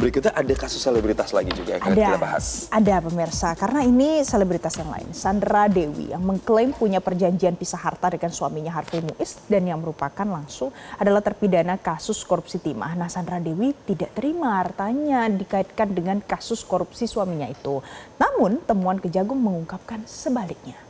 Berikutnya ada kasus selebritas lagi juga yang akan kita bahas. Ada pemirsa, karena ini selebritas yang lain. Sandra Dewi yang mengklaim punya perjanjian pisah harta dengan suaminya Harvey Muiz dan yang merupakan langsung adalah terpidana kasus korupsi timah. Nah, Sandra Dewi tidak terima hartanya dikaitkan dengan kasus korupsi suaminya itu. Namun temuan Kejagung mengungkapkan sebaliknya.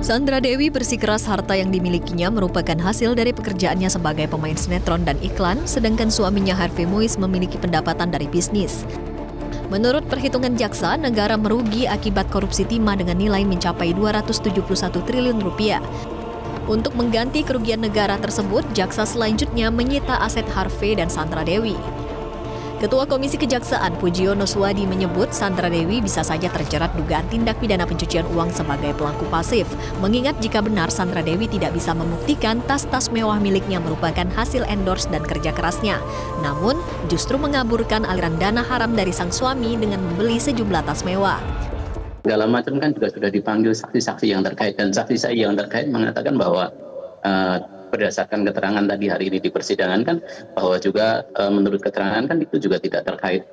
Sandra Dewi bersikeras harta yang dimilikinya merupakan hasil dari pekerjaannya sebagai pemain sinetron dan iklan, sedangkan suaminya Harvey Muiz memiliki pendapatan dari bisnis. Menurut perhitungan jaksa, negara merugi akibat korupsi timah dengan nilai mencapai 271 triliun rupiah. Untuk mengganti kerugian negara tersebut, jaksa selanjutnya menyita aset Harvey dan Sandra Dewi. Ketua Komisi Kejaksaan Pujiono Suwadi menyebut Sandra Dewi bisa saja terjerat dugaan tindak pidana pencucian uang sebagai pelaku pasif. Mengingat jika benar Sandra Dewi tidak bisa membuktikan tas-tas mewah miliknya merupakan hasil endorse dan kerja kerasnya. Namun, justru mengaburkan aliran dana haram dari sang suami dengan membeli sejumlah tas mewah. Segala macam kan juga sudah dipanggil saksi-saksi yang terkait, dan saksi yang terkait mengatakan bahwa berdasarkan keterangan tadi hari ini di persidangan kan bahwa juga menurut keterangan kan itu juga tidak terkait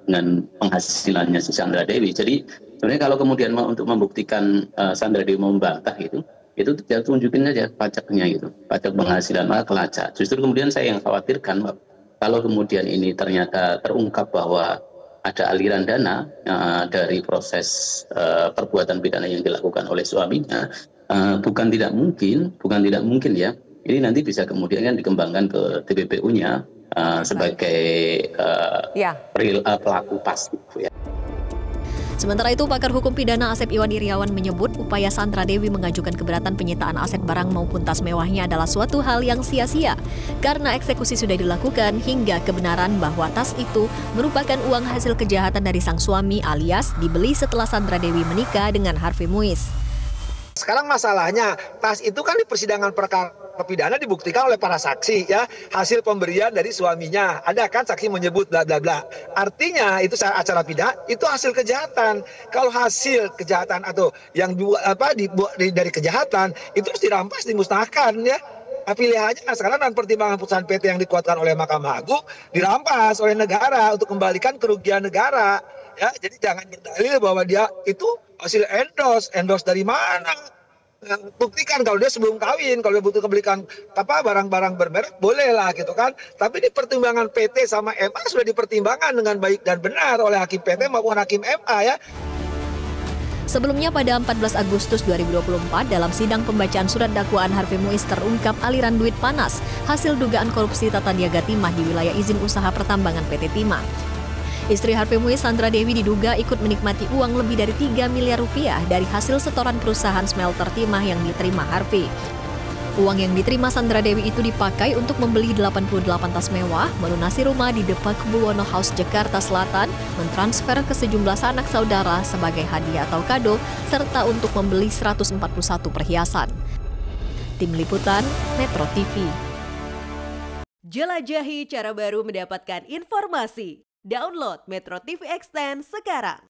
dengan penghasilannya si Sandra Dewi. Jadi sebenarnya kalau kemudian untuk membuktikan Sandra Dewi membantah itu tidak tunjukin aja pajaknya gitu, pajak penghasilan malah kelacak. Justru kemudian saya yang khawatirkan kalau kemudian ini ternyata terungkap bahwa ada aliran dana dari proses perbuatan pidana yang dilakukan oleh suaminya. Bukan tidak mungkin ya. Ini nanti bisa kemudian kan dikembangkan ke TPPU-nya sebagai pelaku pasif ya. Sementara itu, pakar hukum pidana Asep Iwan Iriawan menyebut upaya Sandra Dewi mengajukan keberatan penyitaan aset barang maupun tas mewahnya adalah suatu hal yang sia-sia. Karena eksekusi sudah dilakukan hingga kebenaran bahwa tas itu merupakan uang hasil kejahatan dari sang suami alias dibeli setelah Sandra Dewi menikah dengan Harvey Muiz. Sekarang masalahnya, tas itu kan di persidangan perkara pidana dibuktikan oleh para saksi ya, hasil pemberian dari suaminya. Ada kan saksi menyebut bla bla bla. Artinya itu acara pidana itu hasil kejahatan. Kalau hasil kejahatan atau yang dari kejahatan itu harus dirampas, dimusnahkan ya. Pilihannya sekarang dan pertimbangan putusan PT yang dikuatkan oleh Mahkamah Agung dirampas oleh negara untuk kembalikan kerugian negara. Ya, jadi jangan berdalil bahwa dia itu hasil endorse dari mana? Buktikan kalau dia sebelum kawin, kalau dia butuh kebelikan barang-barang bermerek, bolehlah gitu kan. Tapi di pertimbangan PT sama MA sudah dipertimbangkan dengan baik dan benar oleh hakim PT maupun hakim MA ya. Sebelumnya pada 14 Agustus 2024 dalam sidang pembacaan surat dakwaan Harvey Muiz terungkap aliran duit panas hasil dugaan korupsi tata niaga timah di wilayah izin usaha pertambangan PT Timah. Istri Harvey Muiz, Sandra Dewi, diduga ikut menikmati uang lebih dari 3 miliar rupiah dari hasil setoran perusahaan smelter timah yang diterima Harvey. Uang yang diterima Sandra Dewi itu dipakai untuk membeli 88 tas mewah, melunasi rumah di Depak Buwono House, Jakarta Selatan, mentransfer ke sejumlah sanak saudara sebagai hadiah atau kado, serta untuk membeli 141 perhiasan. Tim Liputan, Metro TV. Jelajahi cara baru mendapatkan informasi. Download Metro TV Extend sekarang.